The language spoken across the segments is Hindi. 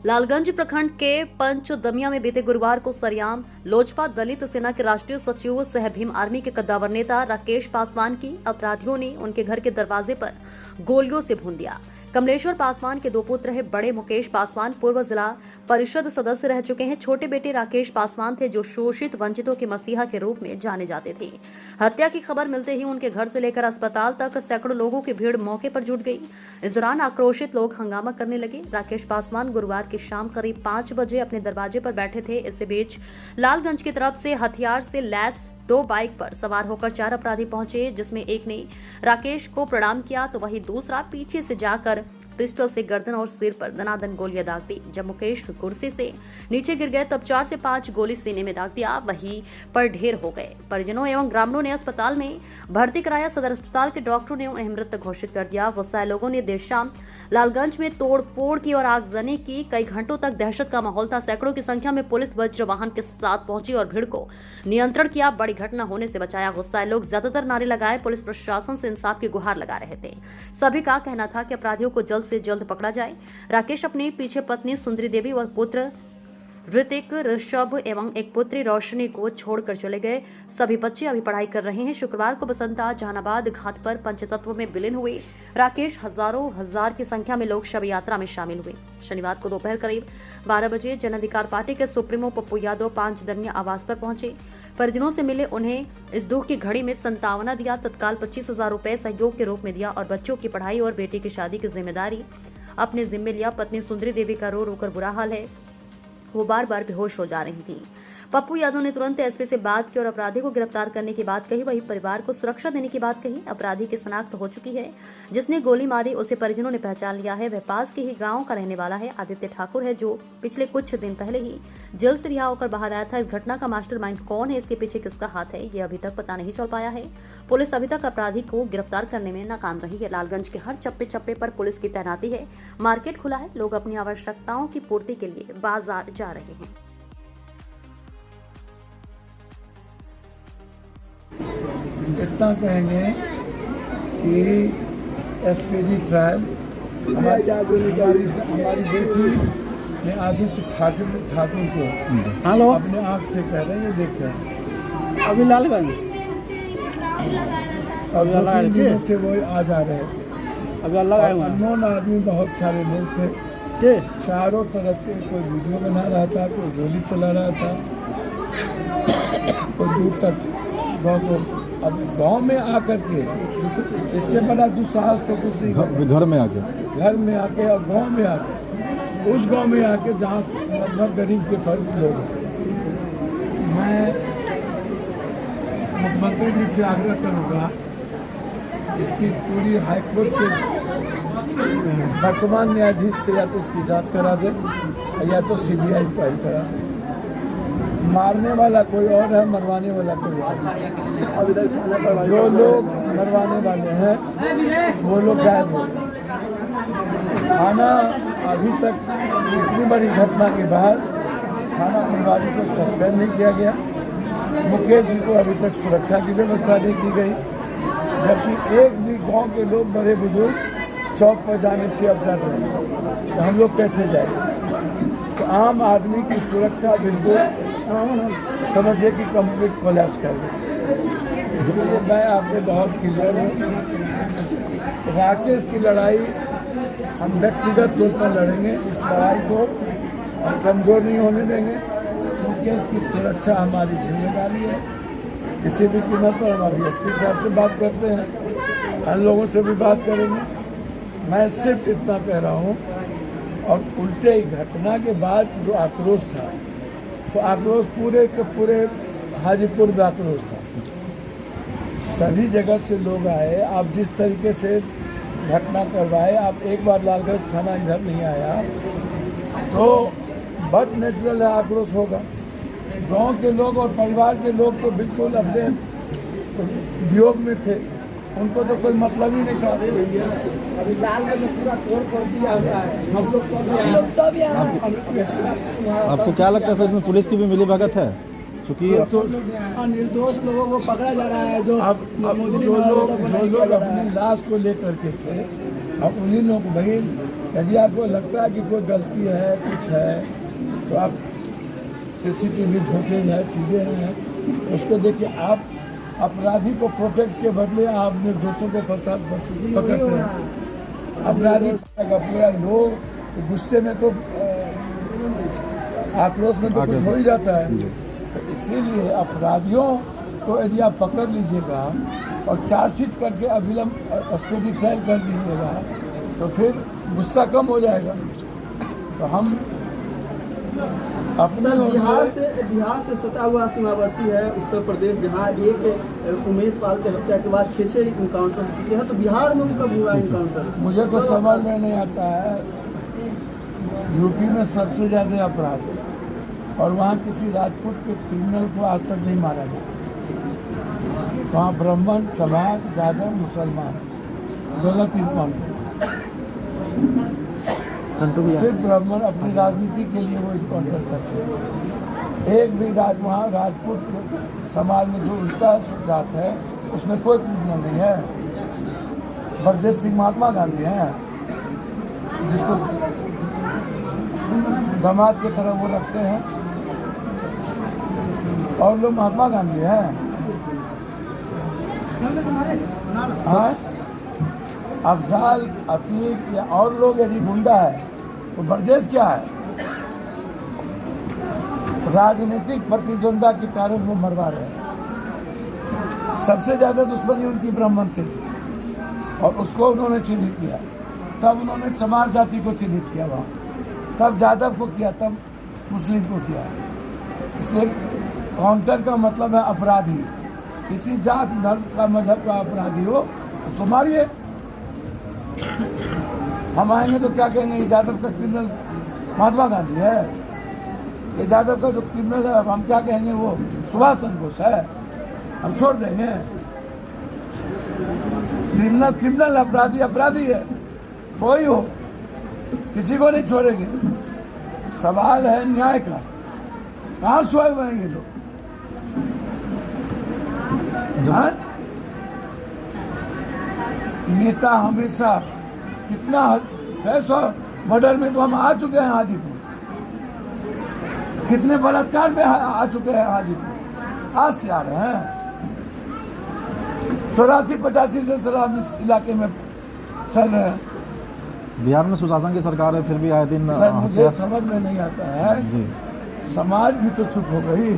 लालगंज प्रखंड के पंचदमिया में बीते गुरुवार को सरियाम लोजपा दलित सेना के राष्ट्रीय सचिव सह भीम आर्मी के कद्दावर नेता राकेश पासवान की अपराधियों ने उनके घर के दरवाजे पर गोलियों से भून दिया। कमलेश्वर पासवान के दो पुत्र हैं। बड़े मुकेश पासवान पूर्व जिला परिषद सदस्य रह चुके हैं। छोटे बेटे राकेश पासवान थे जो शोषित वंचितों के मसीहा के रूप में जाने जाते थे। हत्या की खबर मिलते ही उनके घर से लेकर अस्पताल तक सैकड़ों लोगों की भीड़ मौके पर जुट गई। इस दौरान आक्रोशित लोग हंगामा करने लगे। राकेश पासवान गुरुवार की शाम करीब 5 बजे अपने दरवाजे पर बैठे थे। इसी बीच लालगंज की तरफ से हथियार से लैस 2 बाइक पर सवार होकर 4 अपराधी पहुंचे, जिसमें एक ने राकेश को प्रणाम किया तो वहीं दूसरा पीछे से जाकर पिस्टल से गर्दन और सिर पर दनादन गोलियां दाग दी। जब मुकेश कुर्सी से नीचे गिर गए तब 4 से 5 गोली सीने में दाग दिया। वहीं पर ढेर हो गए। परिजनों एवं ग्रामीणों ने अस्पताल में भर्ती कराया। सदर अस्पताल के डॉक्टरों ने उन्हें मृत घोषित कर दिया। गुस्साए लोगों ने देर शाम लालगंज में तोड़फोड़ की और आगजनी की। कई घंटों तक दहशत का माहौल था। सैकड़ों की संख्या में पुलिस वज्र वाहन के साथ पहुंची और भीड़ को नियंत्रण किया, बड़ी घटना होने से बचाया। गुस्साए लोग ज्यादातर नारे लगाए, पुलिस प्रशासन से इंसाफ की गुहार लगा रहे थे। सभी का कहना था कि अपराधियों को जल्द से जल्द पकड़ा जाए। राकेश अपनी पीछे पत्नी सुंदरी देवी व पुत्र ऋतिक, ऋषभ एवं एक पुत्री रोशनी को छोड़कर चले गए। सभी बच्चे अभी पढ़ाई कर रहे हैं। शुक्रवार को बसंता जहानाबाद घाट पर पंचतत्व में विलीन हुए राकेश। हजारों हजार की संख्या में लोग शव यात्रा में शामिल हुए। शनिवार को दोपहर करीब 12 बजे जन अधिकार पार्टी के सुप्रीमो पप्पू यादव पंचदमिया आवास पर पहुंचे। परिजनों से मिले, उन्हें इस दुख की घड़ी में संतावना दिया। तत्काल 25,000 रुपए सहयोग के रूप में दिया और बच्चों की पढ़ाई और बेटी की शादी की जिम्मेदारी अपने जिम्मे लिया। पत्नी सुंदरी देवी का रो रोकर बुरा हाल है, वो बार बार बेहोश हो जा रही थी। पप्पू यादव ने तुरंत एसपी से बात की और अपराधी को गिरफ्तार करने की बात कही। वही परिवार को सुरक्षा देने की बात कही। अपराधी की शनाख्त हो चुकी है। जिसने गोली मारी उसे परिजनों ने पहचान लिया है। वह पास के ही गांव का रहने वाला है। आदित्य ठाकुर है, जो पिछले कुछ दिन पहले ही जेल से रिहा होकर बाहर आया था। इस घटना का मास्टरमाइंड कौन है, इसके पीछे किसका हाथ है, ये अभी तक पता नहीं चल पाया है। पुलिस अभी तक अपराधी को गिरफ्तार करने में नाकाम रही है। लालगंज के हर चप्पे चप्पे पर पुलिस की तैनाती है। मार्केट खुला है। लोग अपनी आवश्यकताओं की पूर्ति के लिए बाजार जा रहे हैं। इतना कहेंगे कि एसपीजी ट्रायल हमारी बेटी ने आदित्य ठाकुर को अपने आंख से कह रहे हैं, देखते हैं अभी लालगंज और 2-3 दिनों से वो आ जा रहे थे। अभी अल्लाह अननोन आदमी बहुत सारे लोग थे। चारों तरफ से कोई वीडियो बना रहा था, कोई गोली चला रहा था, कोई दूर तक गाँव को। अब गांव में आकर के इससे बड़ा दुस्साहस तो कुछ नहीं। घर में आके और गांव में आके, उस गांव में आके जहाँ मतलब गरीब के फर्क लोग हैं। मैं मुख्यमंत्री जी से आग्रह करूँगा, इसकी पूरी हाईकोर्ट के वर्तमान न्यायाधीश से या तो इसकी जांच करा दे या तो CBI फाइल करा दे। मारने वाला कोई और है, मरवाने वाला कोई और है। जो लोग मरवाने वाले हैं वो लोग गायब हो गए। थाना अभी तक इतनी बड़ी घटना के बाद थाना प्रभारी को सस्पेंड नहीं किया गया। मुकेश जी को अभी तक सुरक्षा की व्यवस्था नहीं की गई, जबकि एक भी गांव के लोग बड़े बुजुर्ग चौक पर जाने से अब डर रहे हैं। तो हम लोग कैसे जाएंगे? तो आम आदमी की सुरक्षा बिल्कुल समझिए कि कंप्लीट कोलैप्स कर गई। इसलिए मैं आपसे बहुत क्लियर हूँ, राकेश की लड़ाई हम व्यक्तिगत तौर पर लड़ेंगे। इस लड़ाई को हम कमजोर नहीं होने देंगे। मुकेश की सुरक्षा हमारी जिम्मेदारी है। किसी भी कीमत पर हम अभी SP साहब से बात करते हैं, अन्य लोगों से भी बात करेंगे। मैं सिर्फ इतना कह रहा हूँ, और उल्टे ही घटना के बाद जो आक्रोश था, तो आक्रोश पूरे के पूरे हाजीपुर में आक्रोश था। सभी जगह से लोग आए। आप जिस तरीके से घटना करवाए, आप एक बार लालगंज थाना इधर नहीं आया तो बहुत नेचुरल है, आक्रोश होगा। गांव के लोग और परिवार के लोग तो बिल्कुल अपने वियोग में थे, उनको तो कोई मतलब ही नहीं था। अभी लालगंज में पूरा तोड़ कर दिया हुआ है। हम लोग सब यहाँ आपको क्या लगता है सर, इसमें पुलिस की भी मिलीभगत है? चूँकि निर्दोष लोगों को पकड़ा जा रहा है। जो जो लोग अपनी लाश को लेकर के थे, अब उन्हीं लोग भाई यदि आपको लगता है कि कोई गलती है कुछ है तो आप सीसीटीवी फुटेज है चीज़ें हैं उसको देखिए। आप अपराधी को प्रोटेक्ट के बदले आप निर्दोषों को पकड़ते हैं। अपराधी पूरा लोग गुस्से में तो आक्रोश में तो कुछ हो ही जाता है। तो इसीलिए अपराधियों को यदि आप पकड़ लीजिएगा और चार्जशीट करके अविलंब स्टडी ट्रायल कर दीजिएगा तो फिर गुस्सा कम हो जाएगा। तो हम अपने बिहार से सटा हुआ सीमावर्ती है उत्तर प्रदेश, जहाँ एक उमेश पाल के हत्या के बाद 6 इनकाउंटर हो चुके हैं, तो बिहार में उनका हुआ इनकाउंटर मुझे तो समझ में नहीं आता है। यूपी में सबसे ज़्यादा अपराध है और वहाँ किसी राजपूत के क्रिमिनल को आज तक नहीं मारा गया। वहाँ ब्राह्मण समाज ज़्यादा मुसलमान गलत इनकाउंटर। सिर्फ ब्राह्मण अपनी राजनीति के लिए वो इनकाउंटर करते हैं। एक भी वहाँ राजपूत समाज में जो उल्टा जात है उसमें कोई क्रिमिनल नहीं है। बरजेश सिंह महात्मा गांधी हैं जिसको दामाद की तरह वो रखते हैं और लोग महात्मा गांधी हैं। हाँ, अफजाल अतीक या और लोग यदि गुंडा है तो बरजेश क्या है? राजनीतिक प्रतिद्वंदा के कारण वो मरवा रहे हैं। सबसे ज्यादा दुश्मनी उनकी ब्राह्मण से थी और उसको उन्होंने चिन्हित किया। तब उन्होंने चमार जाति को चिन्हित किया वहाँ, तब जादव को किया, तब मुस्लिम को किया। इसलिए काउंटर का मतलब है अपराधी। किसी जात धर्म का मजहब का अपराधी हो उसको मारिए। हम आएंगे तो क्या कहेंगे यादव का क्रिमिनल महात्मा गांधी है, ये यादव का जो क्रिमिनल है हम क्या कहेंगे वो सुभाष चंद्र बोस है, हम छोड़ देंगे? क्रिमिनल क्रिमिनल, अपराधी अपराधी है, कोई हो किसी को नहीं छोड़ेंगे। सवाल है न्याय का, कहाँ सोए हुए हैं ये लोग? नेता हमेशा कितना 100 मर्डर में तो हम आ चुके हैं हाजीपुर, कितने बलात्कार में आ चुके हैं हाजीपुर, आज से आ रहे हैं। 84-85 से सलाम इस इलाके में चल रहे हैं। बिहार में सुशासन की सरकार है फिर भी आए दिन सर मुझे समझ में नहीं आता है जी। समाज भी तो चुप हो गई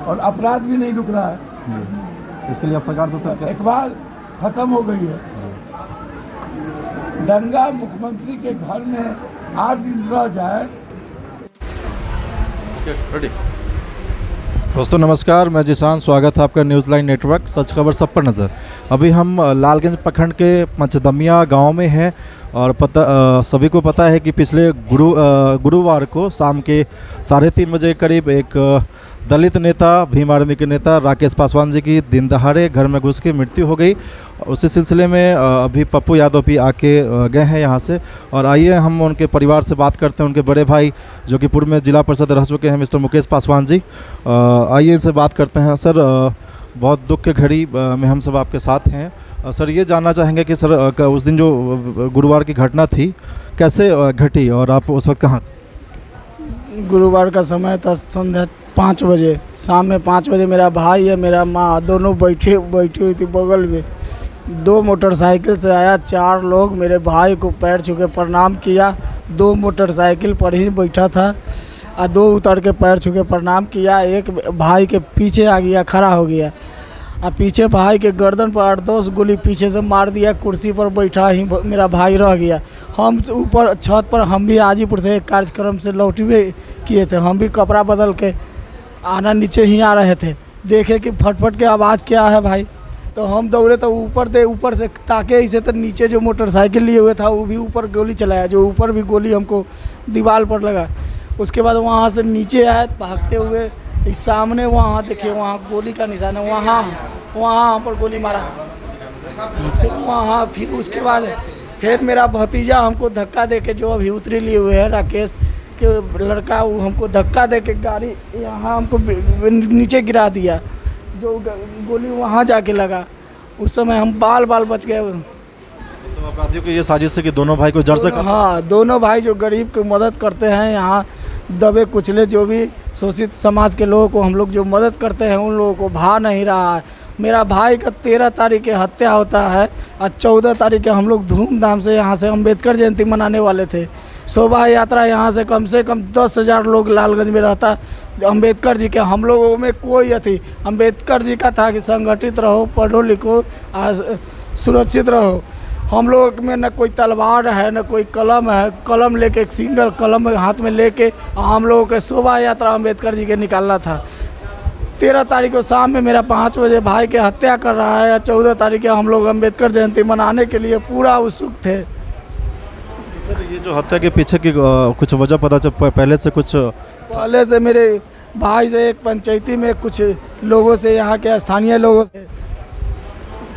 और अपराध भी नहीं रुक रहा है जी। इसके लिए अब सरकार से एक बार खत्म हो गई है। दंगा मुख्यमंत्री के घर में 8 दिन रह जाए। दोस्तों नमस्कार, मैं जिशान, स्वागत है आपका न्यूज़ लाइन नेटवर्क सच खबर सब पर नज़र। अभी हम लालगंज प्रखंड के पंचदमिया गांव में हैं और सभी को पता है कि पिछले गुरुवार को शाम के 3:30 बजे करीब एक दलित नेता, भीम आर्मी के नेता राकेश पासवान जी की दिन दहाड़े घर में घुस के मृत्यु हो गई। उसी सिलसिले में अभी पप्पू यादव भी आके गए हैं यहाँ से और आइए हम उनके परिवार से बात करते हैं। उनके बड़े भाई जो कि पूर्व में जिला परिषद रह चुके हैं मिस्टर मुकेश पासवान जी, आइए इनसे बात करते हैं। सर बहुत दुख के घड़ी में हम सब आपके साथ हैं। सर ये जानना चाहेंगे कि सर उस दिन जो गुरुवार की घटना थी कैसे घटी और आप उस वक्त कहाँ? गुरुवार का समय था संध्या 5 बजे, शाम में 5 बजे मेरा भाई है, मेरा माँ दोनों बैठी हुई थी बगल में। 2 मोटरसाइकिल से आया 4 लोग, मेरे भाई को पैर छू के प्रणाम किया। 2 मोटरसाइकिल पर ही बैठा था और 2 उतर के पैर छू के प्रणाम किया। एक भाई के पीछे आ गया, खड़ा हो गया और पीछे भाई के गर्दन पर 8-10 गोली पीछे से मार दिया। कुर्सी पर बैठा ही मेरा भाई रह गया। हम ऊपर छत पर, हम भी हाजीपुर से एक कार्यक्रम से लौटवे किए थे, हम भी कपड़ा बदल के आना नीचे ही आ रहे थे, देखे कि फटफट के आवाज़ क्या है भाई, तो हम दौड़े तो ऊपर से ताके इसे तो नीचे जो मोटरसाइकिल लिए हुए था वो भी ऊपर गोली चलाया, जो ऊपर भी गोली हमको दीवार पर लगा। उसके बाद वहाँ से नीचे आए भागते हुए, इस सामने वहाँ देखिए वहाँ गोली का निशान है, वहाँ पर गोली मारा। वहाँ फिर उसके बाद फिर मेरा भतीजा हमको धक्का दे के, जो अभी उतरी लिए हुए है राकेश के लड़का, वो हमको धक्का दे के गाड़ी यहाँ हमको नीचे गिरा दिया। जो गोली वहाँ जाके लगा, उस समय हम बाल बच गए। तो अपराधियों की ये साजिश थी कि दोनों भाई को जड़ से हाँ, दोनों भाई जो गरीब की मदद करते हैं, यहाँ दबे कुचले जो भी शोषित समाज के लोगों को हम लोग जो मदद करते हैं, उन लोगों को भा नहीं रहा है। मेरा भाई का 13 तारीख के हत्या होता है और 14 तारीख के हम लोग धूमधाम से यहाँ से अम्बेडकर जयंती मनाने वाले थे। शोभा यात्रा यहाँ से कम 10,000 लोग लालगंज में रहता। अम्बेडकर जी के हम लोगों में कोई अथी अम्बेडकर जी का था कि संगठित रहो, पढ़ो लिखो, सुरक्षित रहो। हम लोग में न कोई तलवार है न कोई कलम है। कलम लेके एक सिंगल कलम हाथ में लेके हम लोगों के शोभा यात्रा अम्बेडकर जी के निकालना था। 13 तारीख को शाम में मेरा 5 बजे भाई के हत्या कर रहा है या 14 तारीख को हम लोग अम्बेडकर जयंती मनाने के लिए पूरा उत्सुक थे। सर ये जो हत्या के पीछे की कुछ वजह पता चल पहले से कुछ पहले से मेरे भाई से एक पंचायती में कुछ लोगों से, यहाँ के स्थानीय लोगों से।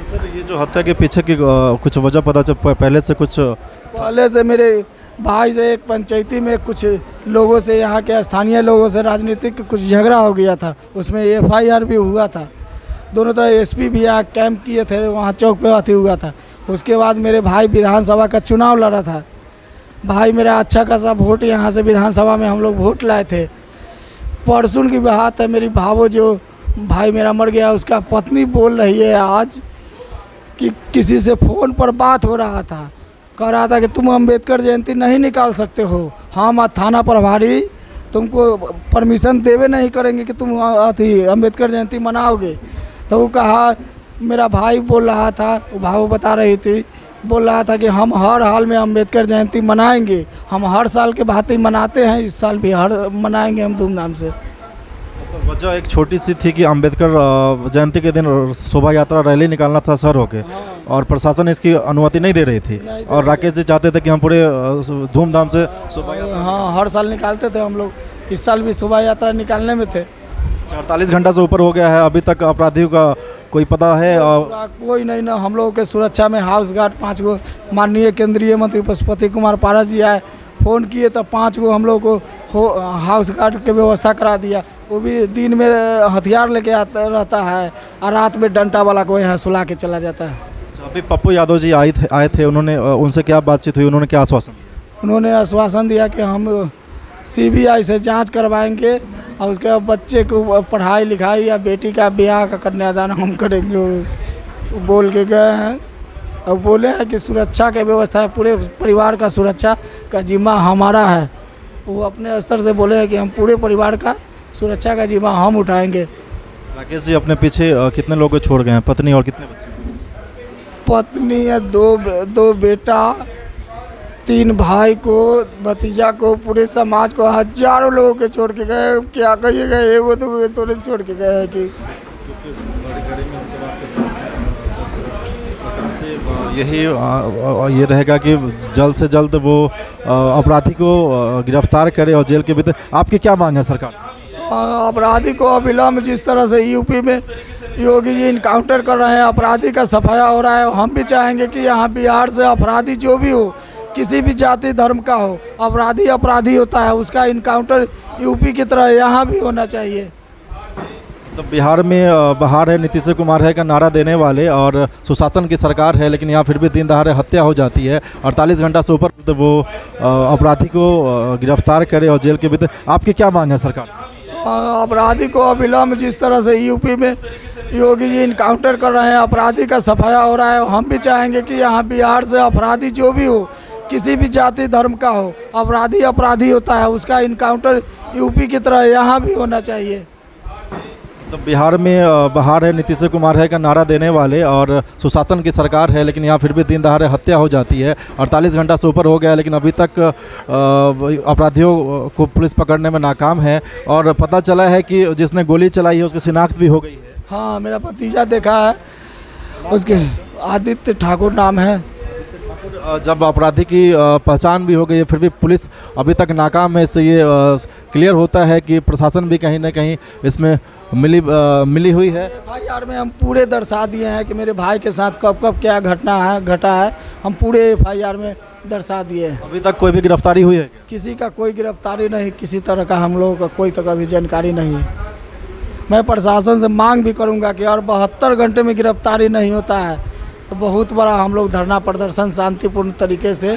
सर ये जो हत्या के पीछे की कुछ वजह पता चल पहले से कुछ पहले से मेरे भाई से एक पंचायती में कुछ लोगों से, यहाँ के स्थानीय लोगों से राजनीतिक कुछ झगड़ा हो गया था। उसमें FIR भी हुआ था। दोनों तरह SP भी यहाँ कैंप किए थे, वहाँ चौक पे अथी हुआ था। उसके बाद मेरे भाई विधानसभा का चुनाव लड़ा था। भाई मेरा अच्छा खासा वोट यहाँ से विधानसभा में हम लोग वोट लाए थे। परसों की बात है, मेरी भावो जो भाई मेरा मर गया, उसका पत्नी बोल रही है आज कि किसी से फ़ोन पर बात हो रहा था, कह रहा था कि तुम अम्बेडकर जयंती नहीं निकाल सकते हो, हम थाना प्रभारी तुमको परमिशन देवे नहीं करेंगे कि तुम अथी अम्बेडकर जयंती मनाओगे। तो वो कहा, मेरा भाई बोल रहा था, वो भाव बता रही थी, बोल रहा था कि हम हर हाल में अम्बेडकर जयंती मनाएंगे, हम हर साल के भांति मनाते हैं, इस साल भी हर मनाएंगे हम धूमधाम से। तो वजह एक छोटी सी थी कि अम्बेडकर जयंती के दिन शोभा यात्रा रैली निकालना था शहर होके, और प्रशासन इसकी अनुमति नहीं दे रही थी, और राकेश जी चाहते थे कि हम पूरे धूमधाम से शोभा यात्रा, हाँ हर साल निकालते थे हम लोग, इस साल भी शोभा यात्रा निकालने में थे। 48 घंटा से ऊपर हो गया है, अभी तक अपराधियों का कोई पता है? कोई नहीं ना। हम लोगों के सुरक्षा में हाउस गार्ड 5 गो, माननीय केंद्रीय मंत्री पशुपति कुमार पारस जी आए, फ़ोन किए तो 5 गो हम लोग को हाउस गार्ड की व्यवस्था करा दिया। वो भी दिन में हथियार लेके आता रहता है और रात में डंटा वाला को यहाँ सुला के चला जाता है। अभी पप्पू यादव जी आए थे, उन्होंने उनसे क्या बातचीत हुई, उन्होंने क्या आश्वासन दिया? उन्होंने आश्वासन दिया कि हम CBI से जांच करवाएंगे और उसके बाद बच्चे को पढ़ाई लिखाई या बेटी का ब्याह का कन्यादान हम करेंगे, वो बोल के गए हैं। और बोले हैं कि सुरक्षा की व्यवस्था है, पूरे परिवार का सुरक्षा का जिम्मा हमारा है। वो अपने स्तर से बोले हैं कि हम पूरे परिवार का सुरक्षा का जिम्मा हम उठाएंगे। राकेश जी अपने पीछे कितने लोग छोड़ गए हैं, पत्नी और कितने बच्चे? पत्नी है, दो बेटा, 3 भाई को, भतीजा को, पूरे समाज को, हजारों लोगों के छोड़ के गए। क्या कहिएगा, वो तो छोड़ के गए हैं कि सरकार से यही ये रहेगा कि जल्द से जल्द वो अपराधी को गिरफ्तार करे और जेल के भीतर। आपकी क्या मांग है सरकार से? अपराधी को अविलंब, जिस तरह से यूपी में योगी जी इनकाउंटर कर रहे हैं, अपराधी का सफाया हो रहा है, हम भी चाहेंगे कि यहाँ बिहार से अपराधी जो भी हो, किसी भी जाति धर्म का हो, अपराधी होता है, उसका इनकाउंटर यूपी की तरह यहाँ भी होना चाहिए। तो बिहार में बहार है, नीतीश कुमार है का नारा देने वाले और सुशासन की सरकार है, लेकिन यहाँ फिर भी दिन दहाड़े हत्या हो जाती है। 48 घंटा से ऊपर तो वो अपराधी को गिरफ्तार करे और जेल के भीतर। आपकी क्या मांग है सरकार से? अपराधी को अविलंब, जिस तरह से यूपी में योगी जी इनकाउंटर कर रहे हैं, अपराधी का सफाया हो रहा है, हम भी चाहेंगे कि यहाँ बिहार से अपराधी जो भी हो, किसी भी जाति धर्म का हो, अपराधी होता है, उसका इनकाउंटर यूपी की तरह यहाँ भी होना चाहिए। तो बिहार में बहार है, नीतीश कुमार है का नारा देने वाले और सुशासन की सरकार है, लेकिन यहाँ फिर भी दिन दहाड़े हत्या हो जाती है। 48 घंटा से ऊपर हो गया, लेकिन अभी तक अपराधियों को पुलिस पकड़ने में नाकाम है, और पता चला है कि जिसने गोली चलाई है उसकी शिनाख्त भी हो गई है। हाँ, मेरा भतीजा देखा है, उसके आदित्य ठाकुर नाम है। जब अपराधी की पहचान भी हो गई है, फिर भी पुलिस अभी तक नाकाम है। इससे ये क्लियर होता है कि प्रशासन भी कहीं ना कहीं इसमें मिली हुई है। FIR में हम पूरे दर्शा दिए हैं कि मेरे भाई के साथ कब क्या घटा है, हम पूरे FIR में दर्शा दिए हैं। अभी तक कोई भी गिरफ्तारी हुई है? किसी का कोई गिरफ्तारी नहीं, किसी तरह का हम लोगों का कोई तक अभी जानकारी नहीं है। मैं प्रशासन से मांग भी करूंगा कि और 72 घंटे में गिरफ्तारी नहीं होता है तो बहुत बड़ा हम लोग धरना प्रदर्शन शांतिपूर्ण तरीके से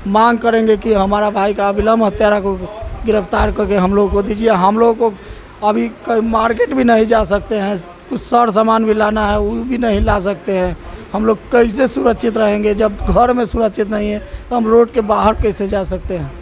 मांग करेंगे कि हमारा भाई का अविलंब हत्यारा को गिरफ्तार करके हम लोग को दीजिए। हम लोग को अभी मार्केट भी नहीं जा सकते हैं, कुछ सर सामान भी लाना है वो भी नहीं ला सकते हैं। हम लोग कैसे सुरक्षित रहेंगे? जब घर में सुरक्षित नहीं है तो हम रोड के बाहर कैसे जा सकते हैं?